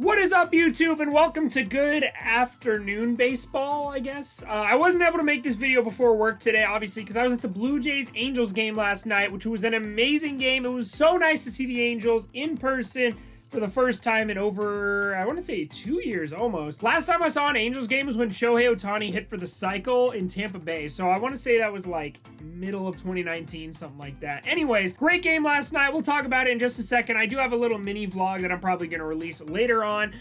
What is up, YouTube, and welcome to Good Afternoon Baseball, I guess. I wasn't able to make this video before work today, obviously, because I was at the Blue Jays-Angels game last night, which was an amazing game. It was so nice to see the Angels in person for the first time in over, I want to say 2 years almost. Last time I saw an Angels game was when Shohei Ohtani hit for the cycle in Tampa Bay. So I want to say that was like middle of 2019, something like that. Anyways, great game last night. We'll talk about it in just a second. I do have a little mini vlog that I'm probably going to release later on.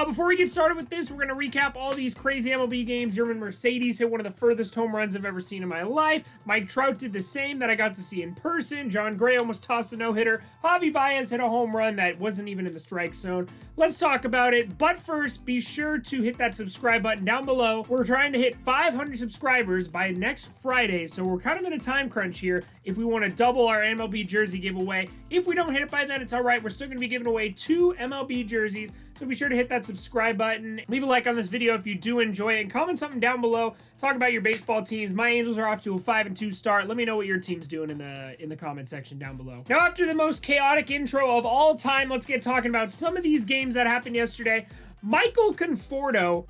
Before we get started with this, we're going to recap all these crazy MLB games. YERMIN Mercedes hit one of the furthest home runs I've ever seen in my life. Mike Trout did the same that I got to see in person. John Gray almost tossed a no-hitter. Javier Baez hit a home run that wasn't even in the strike zone. Let's talk about it. But first, be sure to hit that subscribe button down below. We're trying to hit 500 subscribers by next Friday, so we're kind of in a time crunch here if we want to double our MLB jersey giveaway. If we don't hit it by then, it's all right. We're still going to be giving away 2 MLB jerseys, so be sure to hit that subscribe button. Leave a like on this video if you do enjoy it, and comment something down below. Talk about your baseball teams. My Angels are off to a 5-2 start. Let me know what your team's doing in the comment section down below. Now, after the most chaotic intro of all time, let's get talking about some of these games that happened yesterday. Michael Conforto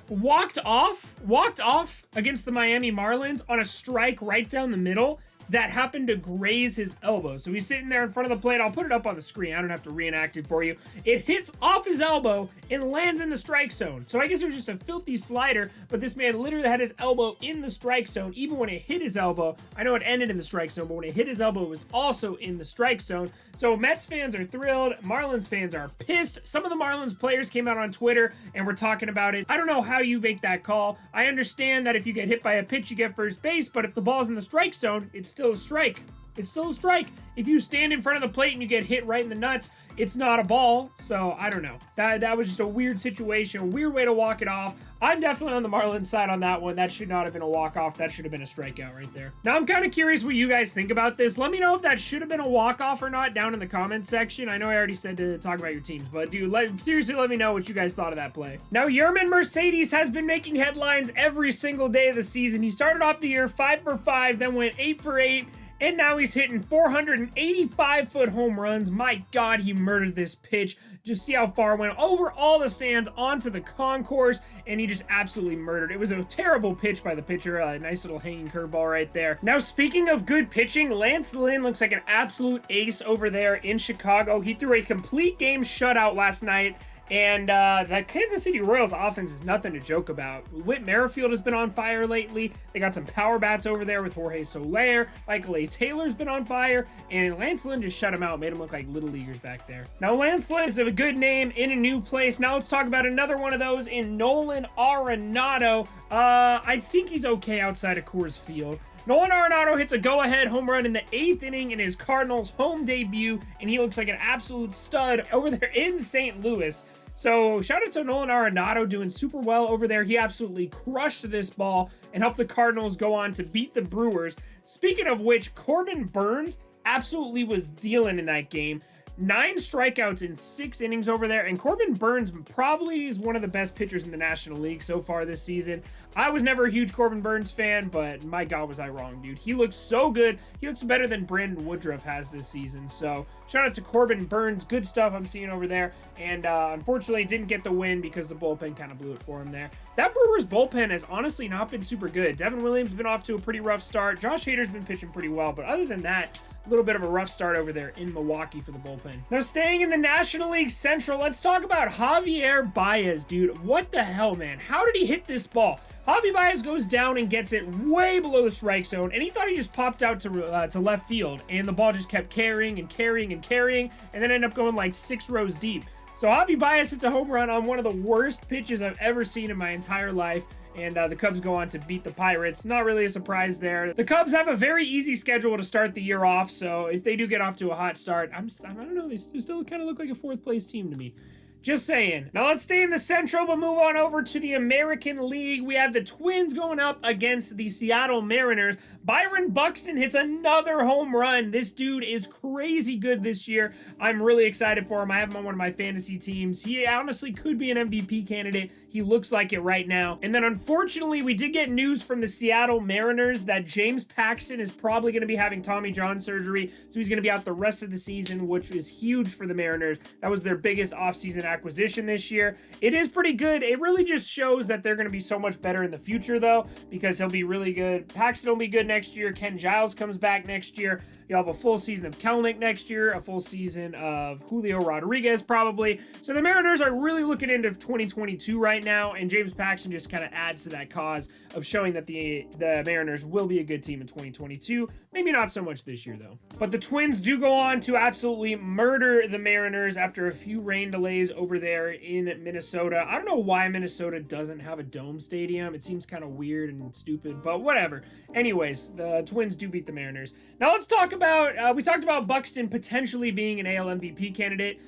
walked off against the Miami Marlins on a strike right down the middle that happened to graze his elbow. So he's sitting there in front of the plate. I'll put it up on the screen. I don't have to reenact it for you. It hits off his elbow and lands in the strike zone. So I guess it was just a filthy slider, but this man literally had his elbow in the strike zone. Even when it hit his elbow, I know it ended in the strike zone, but when it hit his elbow, it was also in the strike zone. So Mets fans are thrilled. Marlins fans are pissed. Some of the Marlins players came out on Twitter and were talking about it. I don't know how you make that call. I understand that if you get hit by a pitch, you get first base, but if the ball's in the strike zone, it's still a strike. It's still a strike. If you stand in front of the plate and you get hit right in the nuts, it's not a ball. So I don't know. That was just a weird situation, a weird way to walk it off. I'm definitely on the Marlins side on that one. That should not have been a walk-off. That should have been a strikeout right there. Now, I'm kind of curious what you guys think about this. Let me know if that should have been a walk-off or not down in the comments section. I know I already said to talk about your teams, but dude, seriously, let me know what you guys thought of that play. Now, YERMIN Mercedes has been making headlines every single day of the season. He started off the year 5 for 5, then went 8 for 8, and now he's hitting 485-foot home runs. My God, he murdered this pitch. Just see how far it went over all the stands onto the concourse, and he just absolutely murdered. It was a terrible pitch by the pitcher. A nice little hanging curveball right there. Now, speaking of good pitching, Lance Lynn looks like an absolute ace over there in Chicago. He threw a complete game shutout last night. And that Kansas City Royals offense is nothing to joke about. Whit Merrifield has been on fire lately. They got some power bats over there with Jorge Soler. Michael A. Taylor's been on fire. And Lance Lynn just shut him out. Made him look like little leaguers back there. Now, Lance Lynn is a good name in a new place. Now let's talk about another one of those in Nolan Arenado. I think he's okay outside of Coors Field. Nolan Arenado hits a go-ahead home run in the 8th inning in his Cardinals home debut, and he looks like an absolute stud over there in St. Louis. So shout out to Nolan Arenado doing super well over there. He absolutely crushed this ball and helped the Cardinals go on to beat the Brewers. Speaking of which, Corbin Burnes absolutely was dealing in that game. 9 strikeouts in 6 innings over there, and Corbin Burnes probably is one of the best pitchers in the National League so far this season. I was never a huge Corbin Burnes fan, but my God, was I wrong, dude. He looks so good. He looks better than Brandon Woodruff has this season. So shout out to Corbin Burnes. Good stuff I'm seeing over there, and unfortunately didn't get the win because the bullpen kind of blew it for him there. That Brewers bullpen has honestly not been super good. Devin Williams has been off to a pretty rough start. Josh Hader's been pitching pretty well, but other than that, a little bit of a rough start over there in Milwaukee for the bullpen. Now, staying in the National League Central, let's talk about Javier Baez, dude. What the hell, man? How did he hit this ball? Javier Baez goes down and gets it way below the strike zone, and he thought he just popped out to left field, and the ball just kept carrying and carrying and carrying, and then ended up going like 6 rows deep. So Javier Baez hits a home run on one of the worst pitches I've ever seen in my entire life. And the Cubs go on to beat the Pirates. Not really a surprise there. The Cubs have a very easy schedule to start the year off, so if they do get off to a hot start, I don't know, they still kind of look like a 4th place team to me. Just saying. Now let's stay in the Central, but move on over to the American League. We have the Twins going up against the Seattle Mariners. Byron Buxton hits another home run. This dude is crazy good this year. I'm really excited for him. I have him on one of my fantasy teams. He honestly could be an MVP candidate. He looks like it right now. And then unfortunately, we did get news from the Seattle Mariners that James Paxton is probably going to be having Tommy John surgery. So he's going to be out the rest of the season, which is huge for the Mariners. That was their biggest offseason acquisition this year. It is pretty good. It really just shows that they're going to be so much better in the future, though, because he'll be really good. Paxton will be good next year. Ken Giles comes back next year. You'll have a full season of Kelenic next year, a full season of Julio Rodriguez probably. So the Mariners are really looking into 2022 right now, and James Paxton just kind of adds to that cause of showing that the Mariners will be a good team in 2022. Maybe not so much this year, though. But the Twins do go on to absolutely murder the Mariners after a few rain delays over there in Minnesota. I don't know why Minnesota doesn't have a dome stadium. It seems kind of weird and stupid, but whatever. Anyways, the Twins do beat the Mariners. Now let's talk about, we talked about Buxton potentially being an AL MVP candidate.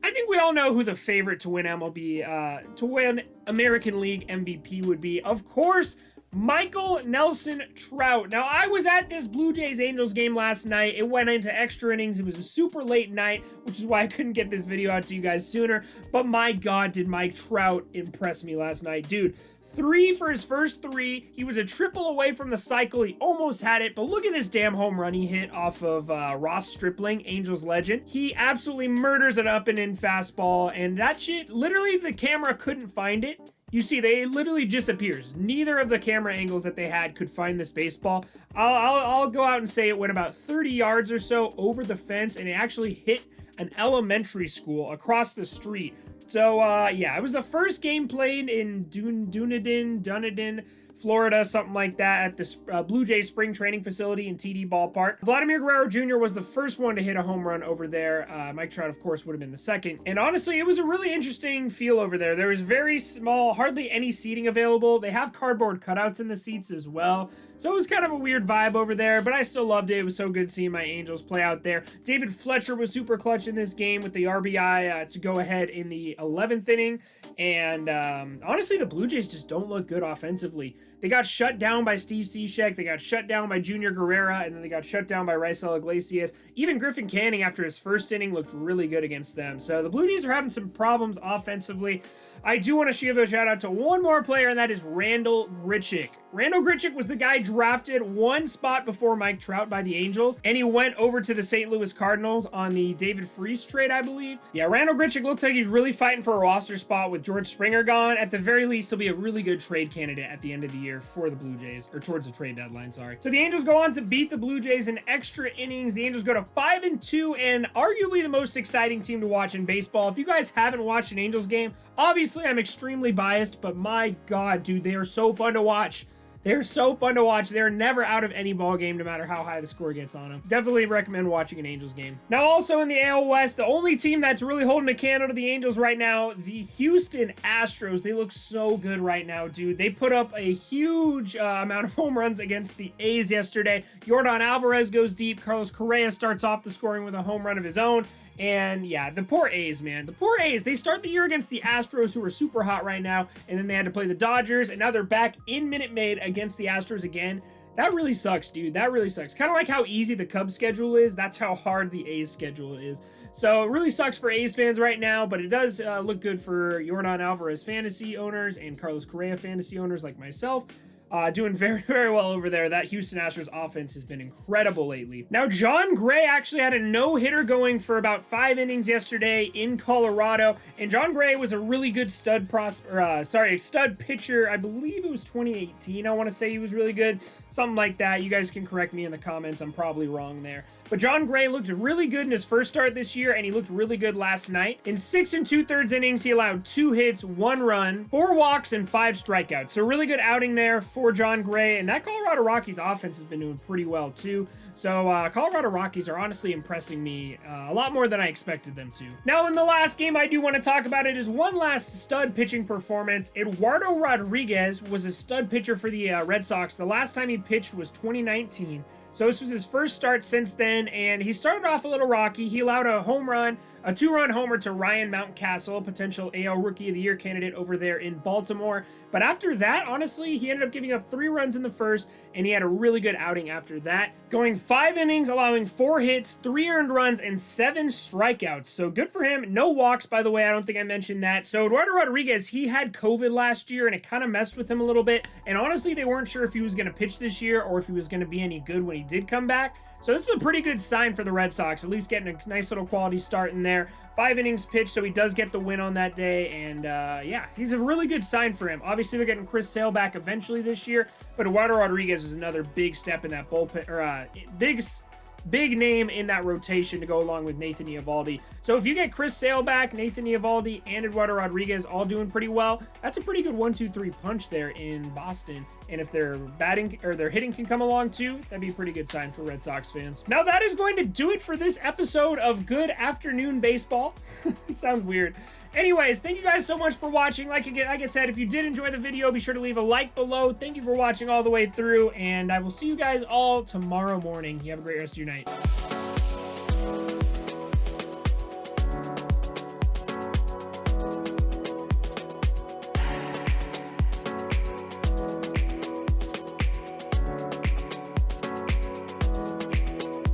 I think we all know who the favorite to win MLB, to win American League MVP would be. Of course, Michael Nelson Trout. Now, I was at this Blue Jays-Angels game last night. It went into extra innings. It was a super late night, which is why I couldn't get this video out to you guys sooner. But my God, did Mike Trout impress me last night. Dude, 3 for his first 3. He was a triple away from the cycle. He almost had it, but look at this damn home run he hit off of Ross Stripling, Angels legend. He absolutely murders an up and in fastball, and that shit, literally the camera couldn't find it. You see, it literally disappears. Neither of the camera angles that they had could find this baseball. I'll go out and say it went about 30 yards or so over the fence, and it actually hit an elementary school across the street. So, yeah, it was the first game played in Dunedin, Florida, something like that, at the Blue Jays spring training facility in TD Ballpark. Vladimir Guerrero Jr. was the first one to hit a home run over there. Mike Trout, of course, would have been the second. And honestly, it was a really interesting feel over there. There was very small, hardly any seating available. They have cardboard cutouts in the seats as well. So it was kind of a weird vibe over there, but I still loved it. It was so good seeing my Angels play out there. David Fletcher was super clutch in this game with the RBI to go ahead in the 11th inning. And honestly, the Blue Jays just don't look good offensively. They got shut down by Steve Cishek. They got shut down by Junior Guerrera, and then they got shut down by Raisel Iglesias. Even Griffin Canning, after his first inning, looked really good against them. So the Blue Jays are having some problems offensively. I do want to give a shout out to one more player, and that is Randall Grichik. Randall Grichik was the guy drafted one spot before Mike Trout by the Angels, and he went over to the St. Louis Cardinals on the David Freese trade, I believe. Yeah, Randall Grichik looks like he's really fighting for a roster spot with George Springer gone. At the very least, he'll be a really good trade candidate at the end of the year for the Blue Jays, or towards the trade deadline, sorry. So the Angels go on to beat the Blue Jays in extra innings. The Angels go to 5-2, and arguably the most exciting team to watch in baseball. If you guys haven't watched an Angels game, obviously I'm extremely biased, but my God, dude, they are so fun to watch. They're so fun to watch. They're never out of any ball game, no matter how high the score gets on them. Definitely recommend watching an Angels game. Now, also in the AL West, the only team that's really holding a candle to the Angels right now, the Houston Astros. They look so good right now, dude. They put up a huge amount of home runs against the A's yesterday. Yordan Alvarez goes deep. Carlos Correa starts off the scoring with a home run of his own. And yeah, the poor A's, man. The poor A's. They start the year against the Astros, who are super hot right now, and then they had to play the Dodgers, and now they're back in Minute Maid against the Astros again. That really sucks, dude. That really sucks. Kind of like how easy the Cubs schedule is. That's how hard the A's schedule is. So it really sucks for A's fans right now, but it does look good for Yordan Alvarez fantasy owners and Carlos Correa fantasy owners like myself. Doing very, very well over there. That Houston Astros offense has been incredible lately. Now, John Gray actually had a no-hitter going for about 5 innings yesterday in Colorado, and John Gray was a really good stud pitcher. I believe it was 2018. I want to say he was really good. Something like that. You guys can correct me in the comments. I'm probably wrong there. But John Gray looked really good in his first start this year, and he looked really good last night. In 6 2/3 innings, he allowed 2 hits, 1 run, 4 walks, and 5 strikeouts. So really good outing there for John Gray, and that Colorado Rockies offense has been doing pretty well too. So Colorado Rockies are honestly impressing me a lot more than I expected them to. Now, in the last game I do want to talk about it is one last stud pitching performance. Eduardo Rodriguez was a stud pitcher for the Red Sox. The last time he pitched was 2019. So this was his first start since then, and he started off a little rocky. He allowed a home run, a 2-run homer to Ryan Mountcastle, potential AL Rookie of the Year candidate over there in Baltimore. But after that, honestly, he ended up giving up 3 runs in the first, and he had a really good outing after that. Going 5 innings, allowing 4 hits, 3 earned runs, and 7 strikeouts. So good for him. No walks, by the way. I don't think I mentioned that. So Eduardo Rodriguez, he had COVID last year, and it kind of messed with him a little bit. And honestly, they weren't sure if he was going to pitch this year or if he was going to be any good when he did come back. So this is a pretty good sign for the Red Sox, at least getting a nice little quality start in there. 5 innings pitched, so he does get the win on that day. And yeah, he's a really good sign for him. Obviously, they're getting Chris Sale back eventually this year, but Eduardo Rodriguez is another big step in that bullpen, or big name in that rotation to go along with Nathan Eovaldi. So if you get Chris Sale back, Nathan Eovaldi, and Eduardo Rodriguez all doing pretty well, that's a pretty good 1-2-3 punch there in Boston. And if their batting or their hitting can come along too, that'd be a pretty good sign for Red Sox fans. Now that is going to do it for this episode of Good Afternoon Baseball. It sounds weird. Anyways, thank you guys so much for watching. Like I said, if you did enjoy the video, be sure to leave a like below. Thank you for watching all the way through, and I will see you guys all tomorrow morning. You have a great rest of your night.